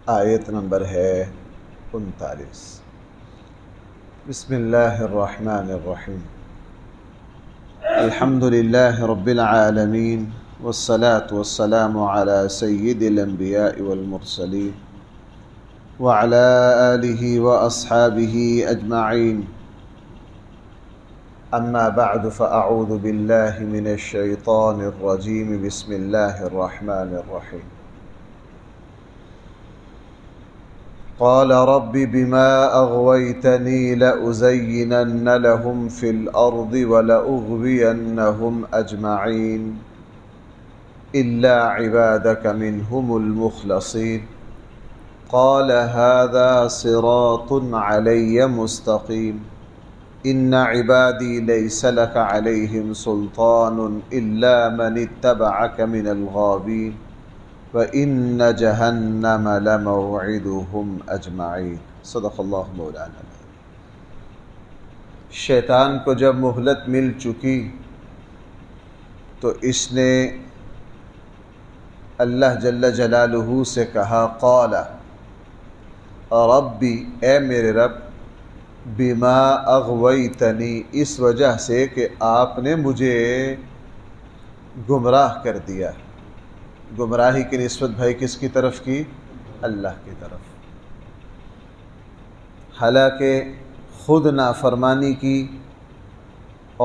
آیت نمبر ہے 39۔ بسم اللہ الرحمن الرحیم۔ الحمد للہ رب العالمین والصلاة والسلام علی سید الانبیاء والمرسلین وعلی آلہ واصحابہ اجمعین، اما بعد فاعوذ باللہ من الشیطان الرجیم، بسم اللہ الرحمن الرحیم۔ قال رب بما أغويتني لأزينن لهم في الأرض ولأغوينهم أجمعين إلا عبادك منهم المخلصين قال هذا صراط علي مستقيم إن عبادي ليس لك عليهم سلطان إلا من اتبعك من الغاوين وَإِنَّ جَهَنَّمَ لَمَوْعِدُهُمْ أَجْمَعِينَ۔ صدق اللہ مولانا۔ شیطان کو جب مہلت مل چکی تو اس نے اللہ جل جلالہ سے کہا، قال ربی، اے میرے رب، بما اغویتنی، اس وجہ سے کہ آپ نے مجھے گمراہ کر دیا۔ گمراہی کی نسبت بھائی کس کی طرف کی؟ اللہ کی طرف۔ حالانکہ خود نافرمانی کی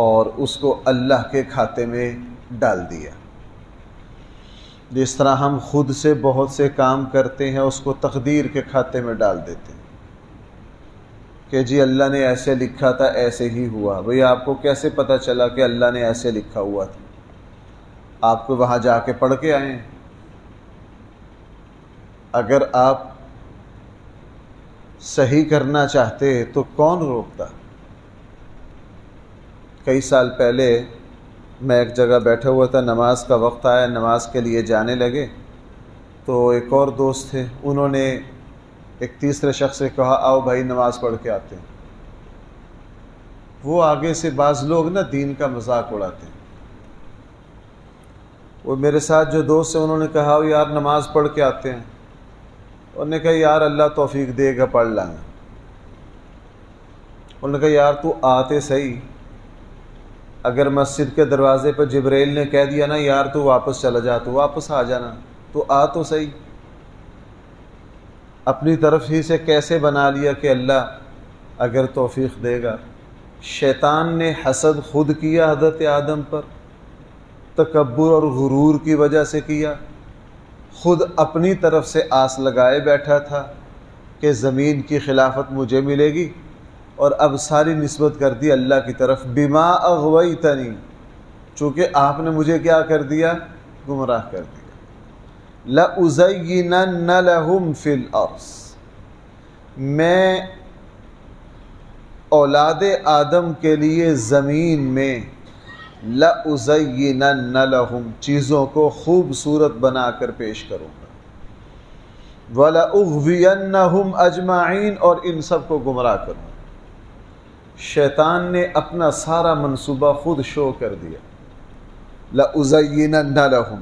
اور اس کو اللہ کے کھاتے میں ڈال دیا۔ جس طرح ہم خود سے بہت سے کام کرتے ہیں اس کو تقدیر کے کھاتے میں ڈال دیتے ہیں کہ جی اللہ نے ایسے لکھا تھا، ایسے ہی ہوا۔ بھئی آپ کو کیسے پتہ چلا کہ اللہ نے ایسے لکھا ہوا تھا؟ آپ کو وہاں جا کے پڑھ کے آئیں۔ اگر آپ صحیح کرنا چاہتے تو کون روکتا؟ کئی سال پہلے میں ایک جگہ بیٹھا ہوا تھا، نماز کا وقت آیا، نماز کے لیے جانے لگے تو ایک اور دوست تھے، انہوں نے ایک تیسرے شخص سے کہا، آؤ بھائی نماز پڑھ کے آتے ہیں۔ وہ آگے سے بعض لوگ نا دین کا مذاق اڑاتے ہیں۔ وہ میرے ساتھ جو دوست ہیں انہوں نے کہا، یار نماز پڑھ کے آتے ہیں۔ انہوں نے کہا، یار اللہ توفیق دے گا، پڑھ لیں گے۔ انہوں نے کہا، یار تو آتے صحیح، اگر مسجد کے دروازے پر جبرائیل نے کہہ دیا نا یار تو واپس چلا جا، تو واپس آ جانا، تو آ تو صحیح۔ اپنی طرف ہی سے کیسے بنا لیا کہ اللہ اگر توفیق دے گا۔ شیطان نے حسد خود کیا حضرت آدم پر، تکبر اور غرور کی وجہ سے کیا، خود اپنی طرف سے آس لگائے بیٹھا تھا کہ زمین کی خلافت مجھے ملے گی، اور اب ساری نسبت کر دی اللہ کی طرف، بما اغویتنی، چونکہ آپ نے مجھے کیا کر دیا؟ گمراہ کر دیا۔ لَأُزَيِّنَنَّ لَهُمْ فِي الْأَرْضِ، میں اولاد آدم کے لیے زمین میں لَأُزَيِّنَنَّ لَهُمْ، چیزوں کو خوبصورت بنا کر پیش کروں گا، وَلَأُغْوِيَنَّهُمْ أَجْمَعِينَ، اور ان سب کو گمراہ کروں گا۔ شیطان نے اپنا سارا منصوبہ خود شو کر دیا۔ لَأُزَيِّنَنَّ لَهُمْ،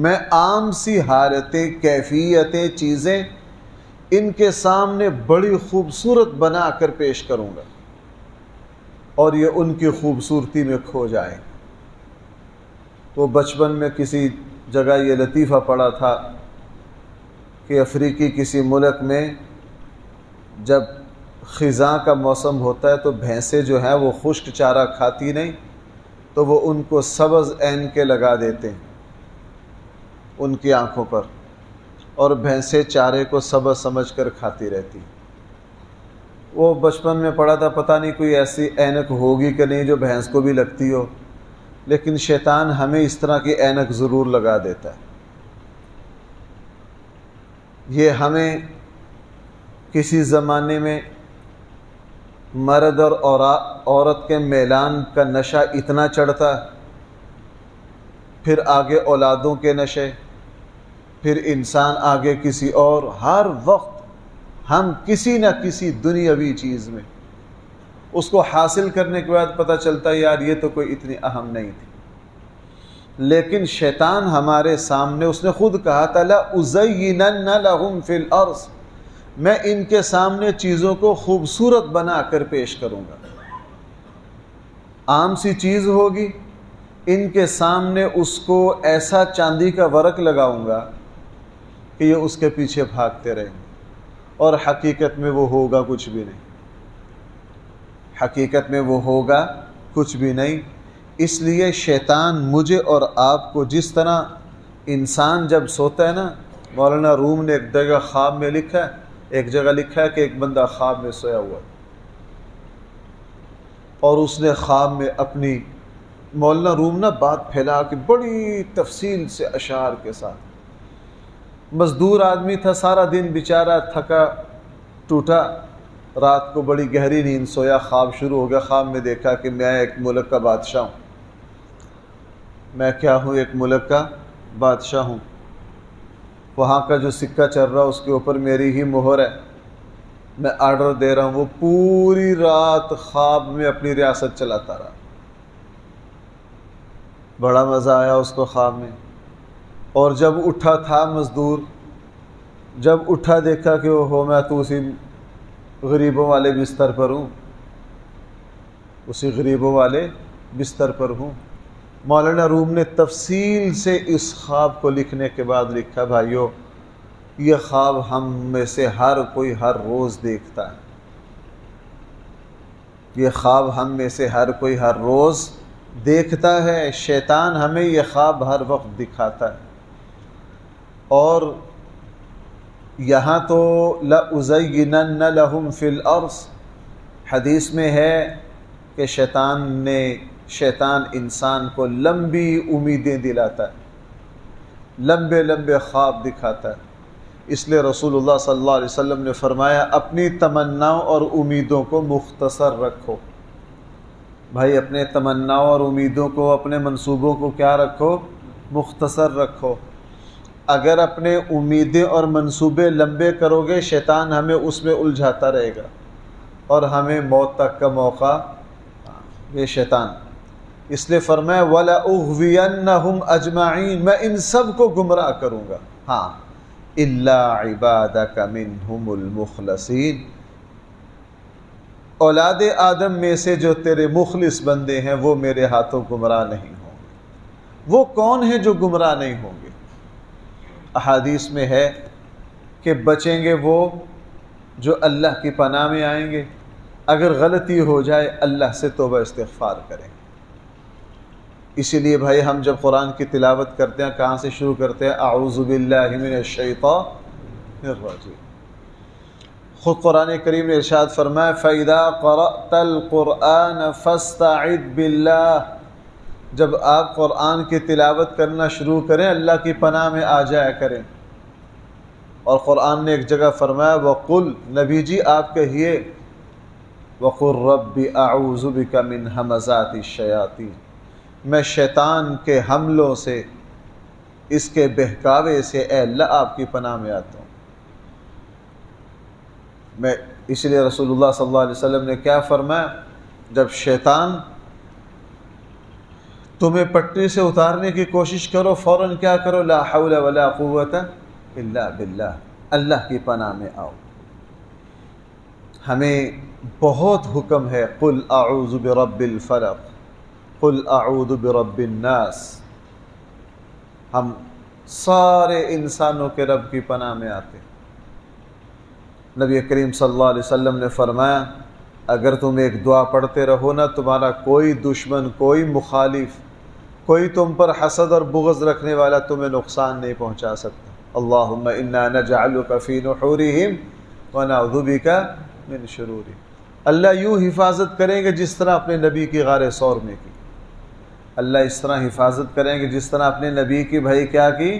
میں عام سی حالتیں، کیفیتیں، چیزیں ان کے سامنے بڑی خوبصورت بنا کر پیش کروں گا، اور یہ ان کی خوبصورتی میں کھو جائیں۔ وہ بچپن میں کسی جگہ یہ لطیفہ پڑھا تھا کہ افریقی کسی ملک میں جب خزاں کا موسم ہوتا ہے تو بھینسیں جو ہیں وہ خشک چارہ کھاتی نہیں، تو وہ ان کو سبز عین کے لگا دیتے ہیں ان کی آنکھوں پر، اور بھینسیں چارے کو سبز سمجھ کر کھاتی رہتی۔ وہ بچپن میں پڑھا تھا، پتہ نہیں کوئی ایسی اینک ہوگی کہ نہیں جو بھینس کو بھی لگتی ہو، لیکن شیطان ہمیں اس طرح کی اینک ضرور لگا دیتا ہے۔ یہ ہمیں کسی زمانے میں مرد اور عورت کے میلان کا نشہ اتنا چڑھتا، پھر آگے اولادوں کے نشے، پھر انسان آگے کسی اور، ہر وقت ہم کسی نہ کسی دنیاوی چیز میں اس کو حاصل کرنے کے بعد پتہ چلتا ہے یار یہ تو کوئی اتنی اہم نہیں تھی۔ لیکن شیطان ہمارے سامنے، اس نے خود کہا تھا لَأُزَيِّنَنَّ لَهُمْ فِي الْأَرْضِ، میں ان کے سامنے چیزوں کو خوبصورت بنا کر پیش کروں گا۔ عام سی چیز ہوگی، ان کے سامنے اس کو ایسا چاندی کا ورق لگاؤں گا کہ یہ اس کے پیچھے بھاگتے رہیں گے، اور حقیقت میں وہ ہوگا کچھ بھی نہیں، حقیقت میں وہ ہوگا کچھ بھی نہیں۔ اس لیے شیطان مجھے اور آپ کو، جس طرح انسان جب سوتا ہے نا، مولانا روم نے ایک جگہ خواب میں لکھا ہے، ایک جگہ لکھا ہے کہ ایک بندہ خواب میں سویا ہوا ہے اور اس نے خواب میں اپنی، مولانا روم نا بات پھیلا کے بڑی تفصیل سے اشعار کے ساتھ، مزدور آدمی تھا، سارا دن بیچارہ تھکا ٹوٹا، رات کو بڑی گہری نیند سویا، خواب شروع ہو گیا، خواب میں دیکھا کہ میں ایک ملک کا بادشاہ ہوں، میں کیا ہوں، ایک ملک کا بادشاہ ہوں، وہاں کا جو سکہ چل رہا اس کے اوپر میری ہی مہر ہے، میں آرڈر دے رہا ہوں۔ وہ پوری رات خواب میں اپنی ریاست چلاتا رہا، بڑا مزہ آیا اس کو خواب میں، اور جب اٹھا تھا مزدور، جب اٹھا دیکھا کہ اوہو میں تو اسی غریبوں والے بستر پر ہوں، اسی غریبوں والے بستر پر ہوں۔ مولانا روم نے تفصیل سے اس خواب کو لکھنے کے بعد لکھا، بھائیو یہ خواب ہم میں سے ہر کوئی ہر روز دیکھتا ہے، یہ خواب ہم میں سے ہر کوئی ہر روز دیکھتا ہے، شیطان ہمیں یہ خواب ہر وقت دکھاتا ہے۔ اور یہاں تو لَأُزَيِّنَنَّ لَهُمْ فِي الْأَرْضِ، حدیث میں ہے کہ شیطان انسان کو لمبی امیدیں دلاتا ہے، لمبے لمبے خواب دکھاتا ہے۔ اس لیے رسول اللہ صلی اللہ علیہ وسلم نے فرمایا اپنی تمناؤں اور امیدوں کو مختصر رکھو۔ بھائی اپنے تمناؤں اور امیدوں کو، اپنے منصوبوں کو کیا رکھو؟ مختصر رکھو۔ اگر اپنے امیدیں اور منصوبے لمبے کرو گے، شیطان ہمیں اس میں الجھاتا رہے گا اور ہمیں موت تک کا موقع، یہ شیطان۔ اس لیے فرمایا وَلَأُغْوِيَنَّهُمْ أَجْمَعِينَ، میں ان سب کو گمراہ کروں گا، ہاں إِلَّا عِبَادَكَ مِنْهُمُ الْمُخْلَصِينَ، اولاد آدم میں سے جو تیرے مخلص بندے ہیں وہ میرے ہاتھوں گمراہ نہیں ہوں گے۔ وہ کون ہیں جو گمراہ نہیں ہوں گے؟ احادیث میں ہے کہ بچیں گے وہ جو اللہ کی پناہ میں آئیں گے، اگر غلطی ہو جائے اللہ سے توبہ استغفار کریں۔ اسی لیے بھائی ہم جب قرآن کی تلاوت کرتے ہیں کہاں سے شروع کرتے ہیں؟ اعوذ باللہ من الشیطان الرجیم۔ خود قرآن کریم نے ارشاد فرمایا فَإِذَا قَرَأْتَ الْقُرْآنَ فَاسْتَعِذْ بِاللَّهِ، جب آپ قرآن کی تلاوت کرنا شروع کریں اللہ کی پناہ میں آ جایا کریں۔ اور قرآن نے ایک جگہ فرمایا وَقُلْ، نبی جی آپ کہیے وَقُلْ رَبِّ أَعُوذُ بِكَ مِنْ ہَمَزَاتِ الشَّيَاطِينِ، میں شیطان کے حملوں سے، اس کے بہکاوے سے اے اللہ آپ کی پناہ میں آتا ہوں۔ میں اس لیے رسول اللہ صلی اللہ علیہ وسلم نے کیا فرمایا، جب شیطان تمہیں پٹری سے اتارنے کی کوشش کرو فوراً کیا کرو؟ لا حول ولا قوت الا باللہ، اللہ کی پناہ میں آؤ۔ ہمیں بہت حکم ہے قل اعوذ برب الفلق، قل اعوذ برب الناس، ہم سارے انسانوں کے رب کی پناہ میں آتے۔ نبی کریم صلی اللہ علیہ وسلم نے فرمایا اگر تم ایک دعا پڑھتے رہو نا، تمہارا کوئی دشمن، کوئی مخالف، کوئی تم پر حسد اور بغض رکھنے والا تمہیں نقصان نہیں پہنچا سکتا۔ اللہم انا نجعلک فی نحورہم ونعوذ بک من شرورہم، اللہ یوں حفاظت کریں گے جس طرح اپنے نبی کی غار ثور میں کی، اللہ اس طرح حفاظت کریں گے جس طرح اپنے نبی کی بھائی کیا کی؟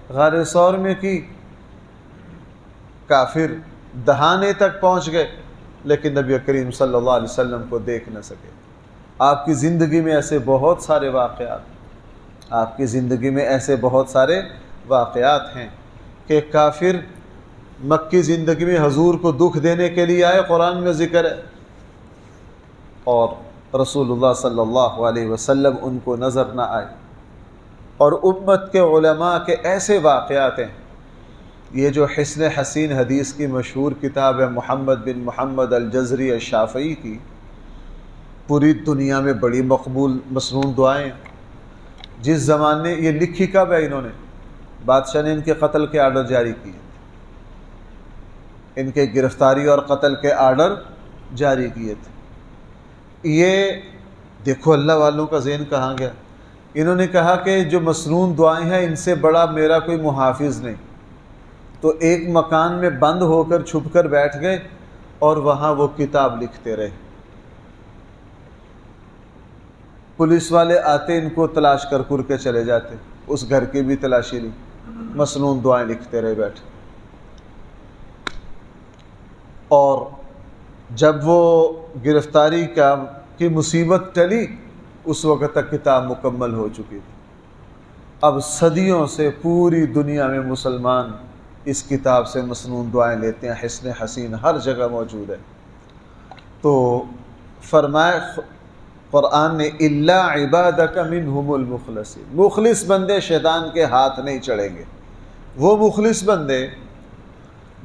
غار ثور میں کی۔ کافر دہانے تک پہنچ گئے لیکن نبی کریم صلی اللہ علیہ وسلم کو دیکھ نہ سکے۔ آپ کی زندگی میں ایسے بہت سارے واقعات، آپ کی زندگی میں ایسے بہت سارے واقعات ہیں کہ کافر مکی زندگی میں حضور کو دکھ دینے کے لیے آئے، قرآن میں ذکر ہے، اور رسول اللہ صلی اللہ علیہ وسلم ان کو نظر نہ آئے، اور امت کے علماء کے ایسے واقعات ہیں. یہ جو حسن حسین حدیث کی مشہور کتاب ہے محمد بن محمد الجزری الشافعی کی، پوری دنیا میں بڑی مقبول مسنون دعائیں. جس زمانے یہ لکھی کب ہے انہوں نے؟ بادشاہ نے ان کے قتل کے آرڈر جاری کیے، ان کے گرفتاری اور قتل کے آرڈر جاری کیے تھے. یہ دیکھو اللہ والوں کا ذہن کہاں گیا. انہوں نے کہا کہ جو مسنون دعائیں ہیں ان سے بڑا میرا کوئی محافظ نہیں. تو ایک مکان میں بند ہو کر چھپ کر بیٹھ گئے اور وہاں وہ کتاب لکھتے رہے. پولیس والے آتے ان کو تلاش کر کے چلے جاتے، اس گھر کی بھی تلاشی لی، مسنون دعائیں لکھتے رہے بیٹھے. اور جب وہ گرفتاری کی مصیبت ٹلی اس وقت تک کتاب مکمل ہو چکی تھی. اب صدیوں سے پوری دنیا میں مسلمان اس کتاب سے مسنون دعائیں لیتے ہیں، حسن حسین ہر جگہ موجود ہے. تو فرمایا قرآن نے الا عبادک منہم المخلصین، مخلص بندے شیطان کے ہاتھ نہیں چڑھیں گے. وہ مخلص بندے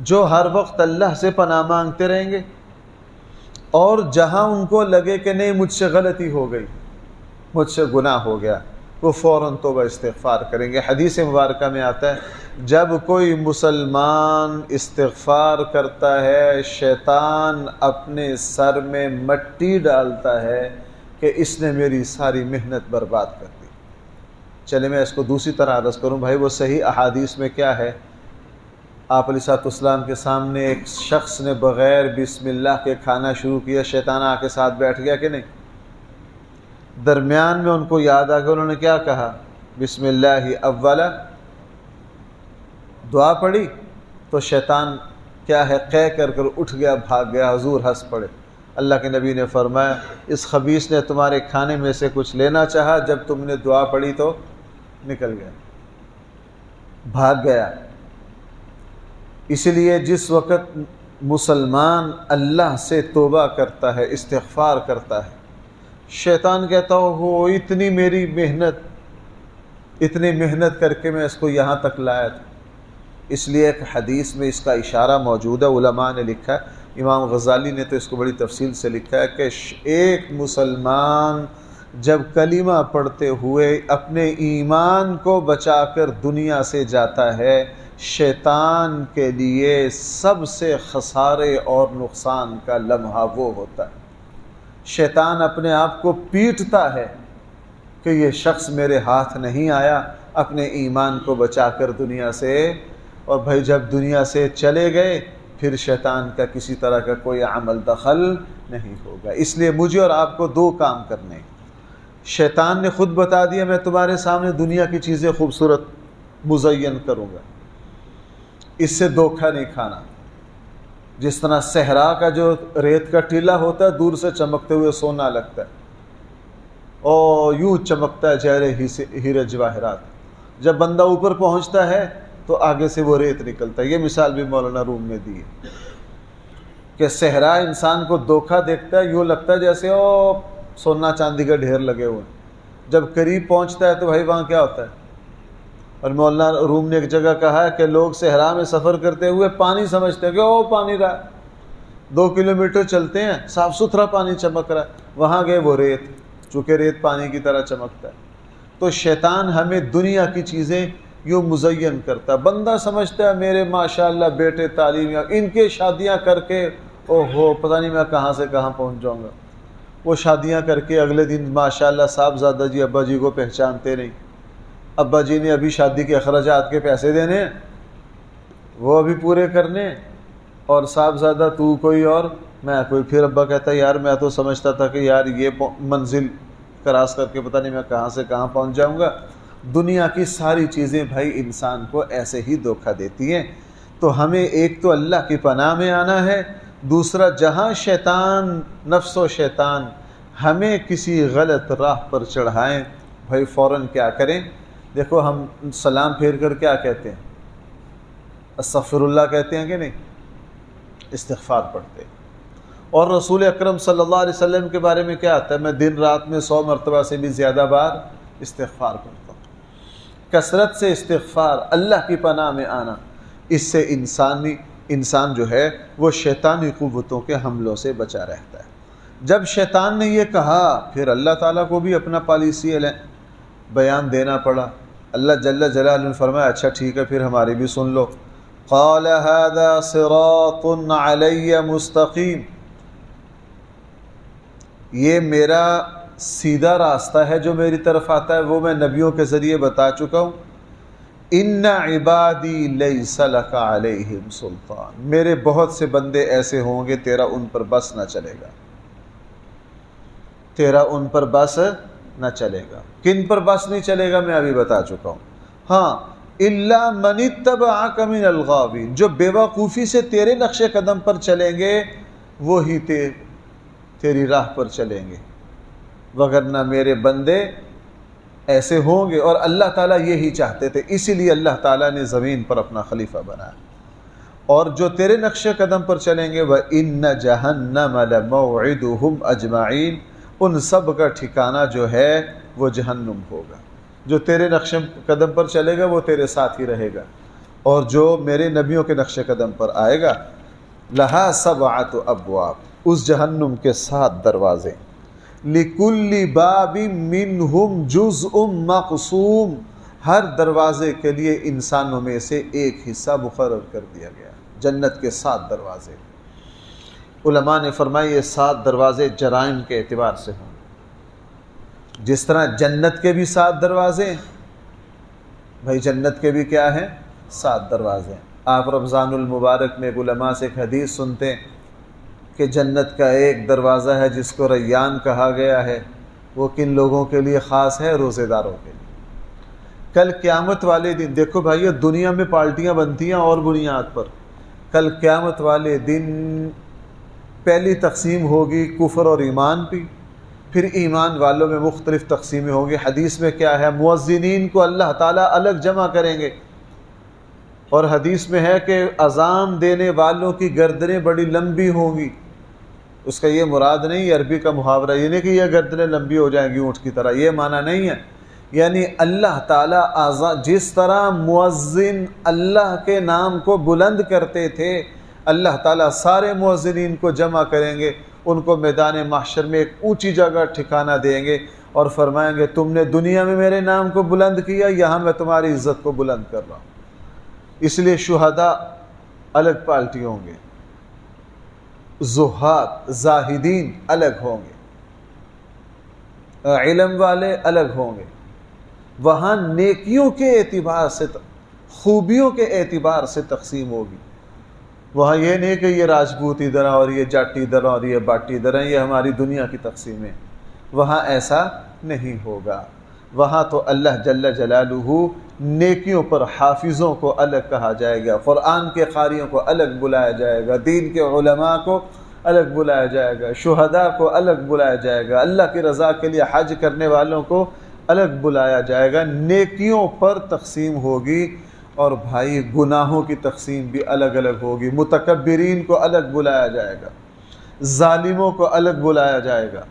جو ہر وقت اللہ سے پناہ مانگتے رہیں گے اور جہاں ان کو لگے کہ نہیں مجھ سے غلطی ہو گئی، مجھ سے گناہ ہو گیا، وہ فوراً توبہ استغفار کریں گے. حدیث مبارکہ میں آتا ہے جب کوئی مسلمان استغفار کرتا ہے شیطان اپنے سر میں مٹی ڈالتا ہے کہ اس نے میری ساری محنت برباد کر دی. چلے میں اس کو دوسری طرح عرض کروں بھائی، وہ صحیح احادیث میں کیا ہے؟ آپ علیہ السلام کے سامنے ایک شخص نے بغیر بسم اللہ کے کھانا شروع کیا، شیطان آ کے ساتھ بیٹھ گیا کہ نہیں؟ درمیان میں ان کو یاد آ گیا، انہوں نے کیا کہا؟ بسم اللہ اولا دعا پڑھی تو شیطان کیا ہے کر اٹھ گیا، بھاگ گیا، حضور ہنس پڑے. اللہ کے نبی نے فرمایا اس خبیث نے تمہارے کھانے میں سے کچھ لینا چاہا، جب تم نے دعا پڑھی تو نکل گیا، بھاگ گیا. اس لیے جس وقت مسلمان اللہ سے توبہ کرتا ہے، استغفار کرتا ہے، شیطان کہتا ہو اتنی میری اتنی محنت کر کے میں اس کو یہاں تک لایا تھا. اس لیے ایک حدیث میں اس کا اشارہ موجود ہے، علماء نے لکھا ہے، امام غزالی نے تو اس کو بڑی تفصیل سے لکھا ہے کہ ایک مسلمان جب کلمہ پڑھتے ہوئے اپنے ایمان کو بچا کر دنیا سے جاتا ہے، شیطان کے لیے سب سے خسارے اور نقصان کا لمحہ وہ ہوتا ہے. شیطان اپنے آپ کو پیٹتا ہے کہ یہ شخص میرے ہاتھ نہیں آیا اپنے ایمان کو بچا کر دنیا سے. اور بھائی جب دنیا سے چلے گئے پھر شیطان کا کسی طرح کا کوئی عمل دخل نہیں ہوگا. اس لیے مجھے اور آپ کو دو کام کرنے ہیں. شیطان نے خود بتا دیا میں تمہارے سامنے دنیا کی چیزیں خوبصورت مزین کروں گا، اس سے دھوکہ نہیں کھانا. جس طرح صحرا کا جو ریت کا ٹیلا ہوتا ہے دور سے چمکتے ہوئے سونا لگتا ہے اور یوں چمکتا ہے چہرے ہیرے جواہرات، جب بندہ اوپر پہنچتا ہے تو آگے سے وہ ریت نکلتا ہے. یہ مثال بھی مولانا روم نے دی ہے کہ صحرا انسان کو دھوکہ دیکھتا ہے، یوں لگتا ہے جیسے سونا چاندی کا ڈھیر لگے ہوئے. جب قریب پہنچتا ہے تو بھائی وہاں کیا ہوتا ہے؟ اور مولانا روم نے ایک جگہ کہا ہے کہ لوگ صحرا میں سفر کرتے ہوئے پانی سمجھتے ہیں کہ پانی رہا، 2 کلومیٹر چلتے ہیں صاف ستھرا پانی چمک رہا ہے، وہاں گئے وہ ریت، چونکہ ریت پانی کی طرح چمکتا ہے. تو شیطان ہمیں دنیا کی چیزیں یوں مزین کرتا ہے. بندہ سمجھتا ہے میرے ماشاءاللہ بیٹے تعلیم، ان کے شادیاں کر کے پتہ نہیں میں کہاں سے کہاں پہنچ جاؤں گا. وہ شادیاں کر کے اگلے دن ماشاءاللہ صاحبزادہ جی ابا جی کو پہچانتے نہیں، ابا جی نے ابھی شادی کے اخراجات کے پیسے دینے ہیں، وہ ابھی پورے کرنے، اور صاحبزادہ تو کوئی اور میں کوئی. پھر ابا کہتا ہے یار میں تو سمجھتا تھا کہ یار یہ منزل کراس کر کے پتہ نہیں میں کہاں سے کہاں پہنچ جاؤں گا. دنیا کی ساری چیزیں بھائی انسان کو ایسے ہی دھوکہ دیتی ہیں. تو ہمیں ایک تو اللہ کی پناہ میں آنا ہے، دوسرا جہاں شیطان نفس و شیطان ہمیں کسی غلط راہ پر چڑھائیں بھائی فوراً کیا کریں؟ دیکھو ہم سلام پھیر کر کیا کہتے ہیں؟ استغفر اللہ کہتے ہیں کہ نہیں؟ استغفار پڑھتے ہیں. اور رسول اکرم صلی اللہ علیہ وسلم کے بارے میں کیا آتا ہے؟ میں دن رات میں 100 مرتبہ سے بھی زیادہ بار استغفار کرتا ہوں. کثرت سے استغفار، اللہ کی پناہ میں آنا، اس سے انسان جو ہے وہ شیطانی قوتوں کے حملوں سے بچا رہتا ہے۔ جب شیطان نے یہ کہا پھر اللہ تعالیٰ کو بھی اپنا پالیسی بیان دینا پڑا۔ اللہ جل جلالہ نے فرمایا اچھا ٹھیک ہے، پھر ہماری بھی سن لو۔ قال هذا صراط علی مستقیم، یہ میرا سیدھا راستہ ہے جو میری طرف آتا ہے، وہ میں نبیوں کے ذریعے بتا چکا ہوں۔ ان عبادی لیس لک علیہم سلطان، میرے بہت سے بندے ایسے ہوں گے تیرا ان پر بس نہ چلے گا، تیرا ان پر بس نہ چلے گا۔ کن پر بس نہیں چلے گا میں ابھی بتا چکا ہوں۔ ہاں الا من اتبعک من الغاوین، جو بے وقوفی سے تیرے نقش قدم پر چلیں گے وہی تیری راہ پر چلیں گے، وگرنہ میرے بندے ایسے ہوں گے۔ اور اللہ تعالیٰ یہی چاہتے تھے، اسی لیے اللہ تعالیٰ نے زمین پر اپنا خلیفہ بنایا۔ اور جو تیرے نقش قدم پر چلیں گے وَإِنَّ جَهَنَّمَ لَمَوْعِدُهُمْ أَجْمَعِينَ، ان سب کا ٹھکانہ جو ہے وہ جہنم ہوگا۔ جو تیرے نقش قدم پر چلے گا وہ تیرے ساتھ ہی رہے گا، اور جو میرے نبیوں کے نقش قدم پر آئے گا لَهَا سَبْعَةُ أَبْوَابٍ، اس جہنم کے 7 دروازے، لِكُلِّ بَابٍ مِّنْهُمْ جُزْءٌ مَّقْسُومٌ، ہر دروازے کے لیے انسانوں میں سے ایک حصہ مقرر کر دیا گیا۔ جنت کے 7 دروازے، علماء نے فرمایا یہ 7 دروازے جرائم کے اعتبار سے ہوں، جس طرح جنت کے بھی 7 دروازے ہیں، بھائی جنت کے بھی کیا ہیں 7 دروازے ہیں۔ آپ رمضان المبارک میں علماء سے ایک حدیث سنتے ہیں کہ جنت کا ایک دروازہ ہے جس کو ریان کہا گیا ہے، وہ کن لوگوں کے لیے خاص ہے؟ روزے داروں کے لیے۔ کل قیامت والے دن دیکھو بھائیو، دنیا میں پارٹیاں بنتی ہیں اور بنیاد پر، کل قیامت والے دن پہلی تقسیم ہوگی کفر اور ایمان کی، پھر ایمان والوں میں مختلف تقسیمیں ہوں گی۔ حدیث میں کیا ہے؟ مؤذنین کو اللہ تعالیٰ الگ جمع کریں گے، اور حدیث میں ہے کہ اذان دینے والوں کی گردنیں بڑی لمبی ہوں گی۔ اس کا یہ مراد نہیں، عربی کا محاورہ یہ نہیں کہ یہ گردنیں لمبی ہو جائیں گی اونٹ کی طرح، یہ معنی نہیں ہے۔ یعنی اللہ تعالیٰ جس طرح مؤذن اللہ کے نام کو بلند کرتے تھے، اللہ تعالیٰ سارے مؤذنین کو جمع کریں گے، ان کو میدان محشر میں ایک اونچی جگہ ٹھکانہ دیں گے اور فرمائیں گے تم نے دنیا میں میرے نام کو بلند کیا، یہاں میں تمہاری عزت کو بلند کر رہا ہوں۔ اس لیے شہداء الگ پارٹی ہوں گے، زہاد زاہدین الگ ہوں گے، علم والے الگ ہوں گے۔ وہاں نیکیوں کے اعتبار سے، خوبیوں کے اعتبار سے تقسیم ہوگی۔ وہاں یہ نہیں کہ یہ راجپوت ادھر اور یہ جاٹ ادھر اور یہ باٹی ادھر ہیں، یہ ہماری دنیا کی تقسیم ہے۔ وہاں ایسا نہیں ہوگا۔ وہاں تو اللہ جل جلالہ نیکیوں پر حافظوں کو الگ کہا جائے گا، قرآن کے قاریوں کو الگ بلایا جائے گا، دین کے علماء کو الگ بلایا جائے گا، شہداء کو الگ بلایا جائے گا، اللہ کی رضا کے لیے حج کرنے والوں کو الگ بلایا جائے گا۔ نیکیوں پر تقسیم ہوگی، اور بھائی گناہوں کی تقسیم بھی الگ الگ ہوگی۔ متکبرین کو الگ بلایا جائے گا، ظالموں کو الگ بلایا جائے گا،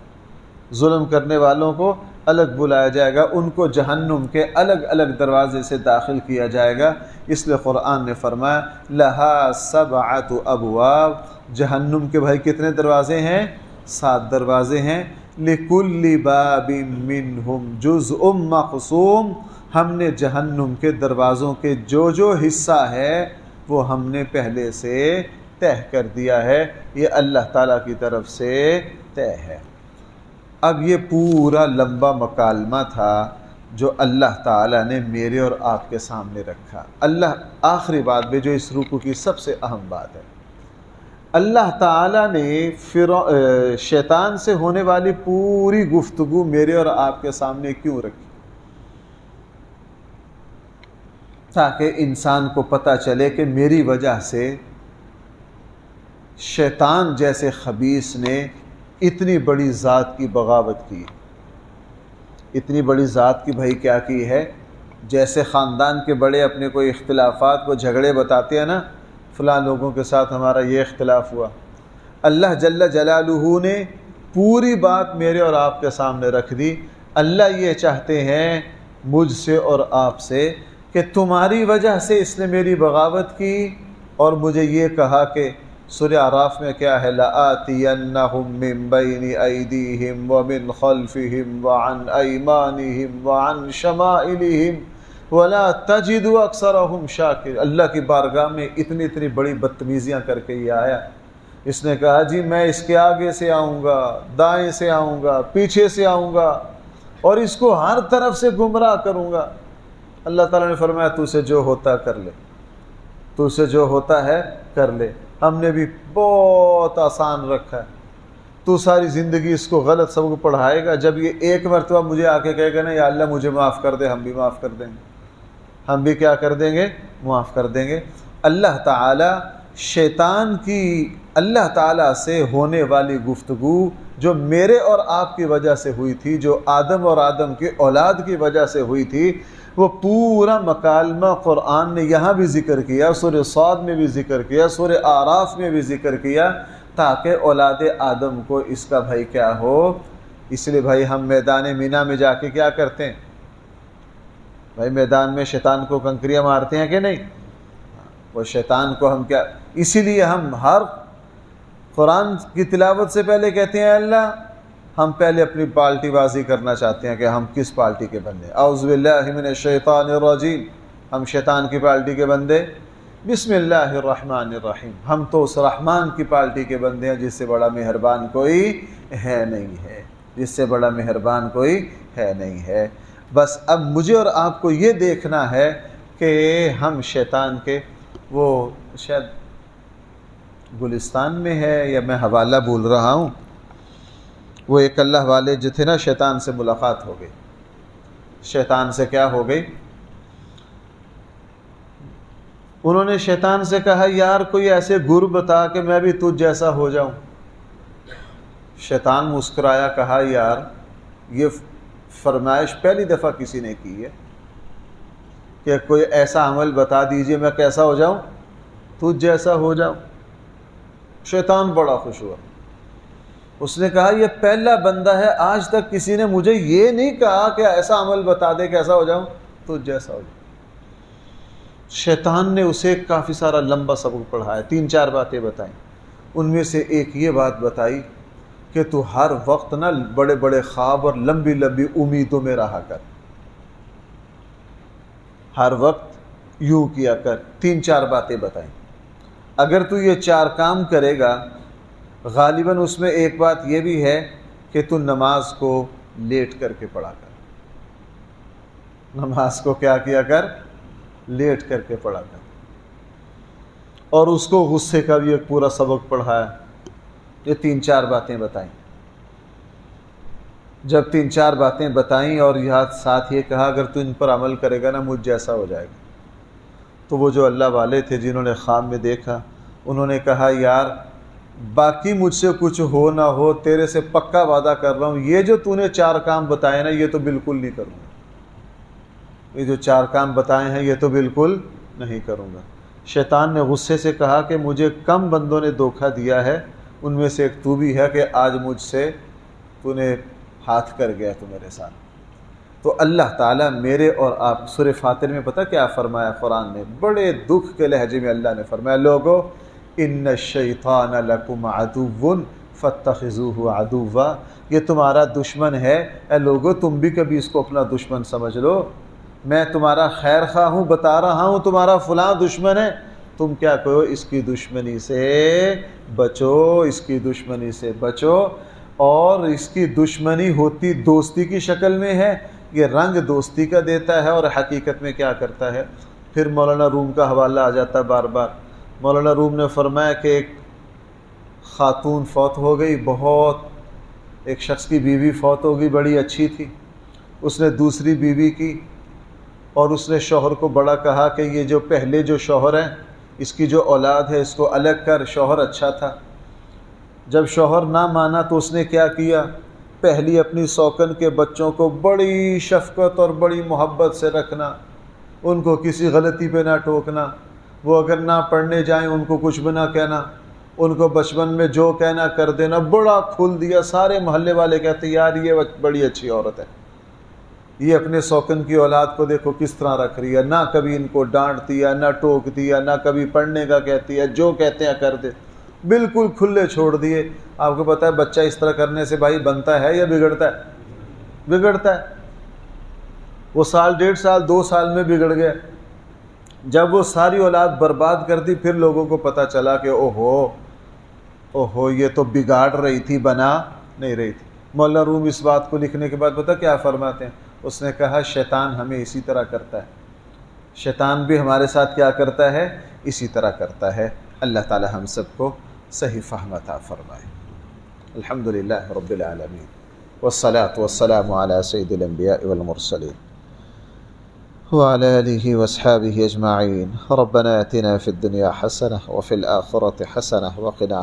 ظلم کرنے والوں کو الگ بلایا جائے گا، ان کو جہنم کے الگ الگ دروازے سے داخل کیا جائے گا۔ اس لیے قرآن نے فرمایا لہا 7 ابواب، جہنم کے بھائی کتنے دروازے ہیں؟ 7 دروازے ہیں۔ لِكُلِّ بَابٍ مِّنْهُمْ جُزْءٌ مَّقْسُومٌ، ہم نے جہنم کے دروازوں کے جو حصہ ہے وہ ہم نے پہلے سے طے کر دیا ہے، یہ اللہ تعالیٰ کی طرف سے طے ہے۔ اب یہ پورا لمبا مکالمہ تھا جو اللہ تعالیٰ نے میرے اور آپ کے سامنے رکھا۔ اللہ آخری بات میں جو اس رکوع کی سب سے اہم بات ہے، اللہ تعالیٰ نے شیطان سے ہونے والی پوری گفتگو میرے اور آپ کے سامنے کیوں رکھی؟ تاکہ انسان کو پتہ چلے کہ میری وجہ سے شیطان جیسے خبیث نے اتنی بڑی ذات کی بغاوت کی۔ اتنی بڑی ذات کی بھائی کیا کی ہے؟ جیسے خاندان کے بڑے اپنے کوئی اختلافات کو جھگڑے بتاتے ہیں نا، فلاں لوگوں کے ساتھ ہمارا یہ اختلاف ہوا، اللہ جل جلالہ نے پوری بات میرے اور آپ کے سامنے رکھ دی۔ اللہ یہ چاہتے ہیں مجھ سے اور آپ سے کہ تمہاری وجہ سے اس نے میری بغاوت کی اور مجھے یہ کہا کہ سورہ اعراف میں کیا ہے لَآتِيَنَّهُم مِّن بَيْنِ أَيْدِيهِمْ وَمِنْ خَلْفِهِمْ وَعَنْ أَيْمَانِهِمْ وَعَنْ شَمَائِلِهِمْ وَلَا تَجِدُ أَكْثَرَهُمْ شَاكِرِينَ۔ اللہ کی بارگاہ میں اتنی بڑی بدتمیزیاں کر کے یہ آیا، اس نے کہا جی میں اس کے آگے سے آؤں گا، دائیں سے آؤں گا، پیچھے سے آؤں گا اور اس کو ہر طرف سے گمراہ کروں گا۔ اللہ تعالیٰ نے فرمایا تو سے جو ہوتا کر لے، تو سے جو ہوتا ہے کر لے، ہم نے بھی بہت آسان رکھا ہے، تو ساری زندگی اس کو غلط سب کو پڑھائے گا، جب یہ ایک مرتبہ مجھے آ کے کہے گا نا یا اللہ مجھے معاف کر دے، ہم بھی معاف کر دیں گے، ہم بھی کیا کر دیں گے؟ معاف کر دیں گے۔ اللہ تعالیٰ شیطان کی اللہ تعالیٰ سے ہونے والی گفتگو جو میرے اور آپ کی وجہ سے ہوئی تھی، جو آدم اور آدم کے اولاد کی وجہ سے ہوئی تھی، وہ پورا مکالمہ قرآن نے یہاں بھی ذکر کیا، سورہ صاد میں بھی ذکر کیا، سورہ اعراف میں بھی ذکر کیا، تاکہ اولاد آدم کو اس کا بھائی کیا ہو۔ اس لیے بھائی ہم میدان مینا میں جا کے کیا کرتے ہیں؟ بھائی میدان میں شیطان کو کنکریاں مارتے ہیں کہ نہیں؟ وہ شیطان کو ہم کیا، اسی لیے ہم ہر قرآن کی تلاوت سے پہلے کہتے ہیں اللہ ہم پہلے اپنی پارٹی بازی کرنا چاہتے ہیں کہ ہم کس پارٹی کے بندے، اعوذ باللہ من الشیطان الرجیم، ہم شیطان کی پارٹی کے بندے، بسم اللہ الرحمن الرحیم، ہم تو اس رحمان کی پارٹی کے بندے ہیں جس سے بڑا مہربان کوئی ہے نہیں ہے، جس سے بڑا مہربان کوئی ہے نہیں ہے۔ بس اب مجھے اور آپ کو یہ دیکھنا ہے کہ ہم شیطان کے، وہ شاید گلستان میں ہے یا میں حوالہ بول رہا ہوں، وہ ایک اللہ والے جو تھے نا، شیطان سے ملاقات ہو گئی، شیطان سے کیا ہو گئی؟ انہوں نے شیطان سے کہا یار کوئی ایسے گر بتا کہ میں بھی تجھ جیسا ہو جاؤں۔ شیطان مسکرایا، کہا یار یہ فرمائش پہلی دفعہ کسی نے کی ہے کہ کوئی ایسا عمل بتا دیجئے میں کیسا ہو جاؤں؟ تجھ جیسا ہو جاؤں۔ شیطان بڑا خوش ہوا، اس نے کہا یہ پہلا بندہ ہے، آج تک کسی نے مجھے یہ نہیں کہا کہ ایسا عمل بتا دے کیسا ہو جاؤں، تجھ جیسا ہو جاؤں۔ شیطان نے اسے کافی سارا لمبا سبق پڑھایا، 3-4 باتیں بتائیں، ان میں سے ایک یہ بات بتائی کہ تو ہر وقت نا بڑے بڑے خواب اور لمبی لمبی امیدوں میں رہا کر، ہر وقت یوں کیا کر۔ 3-4 باتیں بتائیں، اگر تو یہ 4 کام کرے گا، غالباً اس میں ایک بات یہ بھی ہے کہ تو نماز کو لیٹ کر کے پڑھا کر، نماز کو کیا کیا کر؟ لیٹ کر کے پڑھا کر۔ اور اس کو غصے کا بھی ایک پورا سبق پڑھایا، یہ 3-4 باتیں بتائیں۔ جب 3-4 باتیں بتائیں اور ساتھ یہ کہا اگر تو ان پر عمل کرے گا نا مجھ جیسا ہو جائے گا، تو وہ جو اللہ والے تھے جنہوں نے خواب میں دیکھا، انہوں نے کہا یار باقی مجھ سے کچھ ہو نہ ہو، تیرے سے پکا وعدہ کر رہا ہوں یہ جو تو نے 4 کام بتائے نا یہ تو بالکل نہیں کروں گا، یہ جو 4 کام بتائے ہیں یہ تو بالکل نہیں کروں گا۔ شیطان نے غصے سے کہا کہ مجھے کم بندوں نے دھوکہ دیا ہے، ان میں سے ایک تو بھی ہے کہ آج مجھ سے تو نے ہاتھ کر گیا تو میرے ساتھ۔ تو اللہ تعالیٰ میرے اور آپ، سورہ فاتر میں پتہ کیا فرمایا قرآن نے؟ بڑے دکھ کے لہجے میں اللہ نے فرمایا لوگو ان الشیطان لکم عدو فاتخذوہ عدوا، یہ تمہارا دشمن ہے، اے لوگو تم بھی کبھی اس کو اپنا دشمن سمجھ لو، میں تمہارا خیر خواہ ہوں، بتا رہا ہوں تمہارا فلاں دشمن ہے، تم کیا کرو اس کی دشمنی سے بچو، اس کی دشمنی سے بچو۔ اور اس کی دشمنی ہوتی دوستی کی شکل میں ہے، یہ رنگ دوستی کا دیتا ہے اور حقیقت میں کیا کرتا ہے۔ پھر مولانا روم کا حوالہ آ جاتا ہے بار بار۔ مولانا روم نے فرمایا کہ ایک خاتون فوت ہو گئی، بہت ایک شخص کی بیوی فوت ہو گئی، بڑی اچھی تھی، اس نے دوسری بیوی کی اور اس نے شوہر کو بڑا کہا کہ یہ جو پہلے جو شوہر ہیں اس کی جو اولاد ہے اس کو الگ کر، شوہر اچھا تھا۔ جب شوہر نہ مانا تو اس نے کیا کیا، پہلی اپنی سوکن کے بچوں کو بڑی شفقت اور بڑی محبت سے رکھنا، ان کو کسی غلطی پہ نہ ٹوکنا، وہ اگر نہ پڑھنے جائیں ان کو کچھ بھی نہ کہنا، ان کو بچپن میں جو کہنا کر دینا، بڑا کھل دیا، سارے محلے والے کہتے یار یہ بڑی اچھی عورت ہے۔ یہ اپنے سوکن کی اولاد کو دیکھو کس طرح رکھ رہی ہے، نہ کبھی ان کو ڈانٹتی ہے، نہ ٹوکتی ہے، نہ کبھی پڑھنے کا کہتی ہے، جو کہتے ہیں کر دے، بالکل کھلے چھوڑ دیے۔ آپ کو پتہ ہے بچہ اس طرح کرنے سے بھائی بنتا ہے یا بگڑتا ہے؟ بگڑتا ہے۔ وہ سال 1.5 سال 2 سال میں بگڑ گیا، جب وہ ساری اولاد برباد کر دی پھر لوگوں کو پتہ چلا کہ اوہو یہ تو بگاڑ رہی تھی، بنا نہیں رہی تھی۔ مولانا روم اس بات کو لکھنے کے بعد پتہ کیا فرماتے ہیں؟ اس نے کہا شیطان ہمیں اسی طرح کرتا ہے، شیطان بھی ہمارے ساتھ کیا کرتا ہے؟ اسی طرح کرتا ہے۔ اللہ تعالی ہم سب کو صحیح فہم عطا فرمائے۔ الحمدللہ رب العالمین والصلاة والسلام علی سید الانبیاء والمرسلین وعلى آله واصحابه اجمعین۔ ربنا آتنا فی الدنیا حسنة وفی الآخرة حسنة وقنا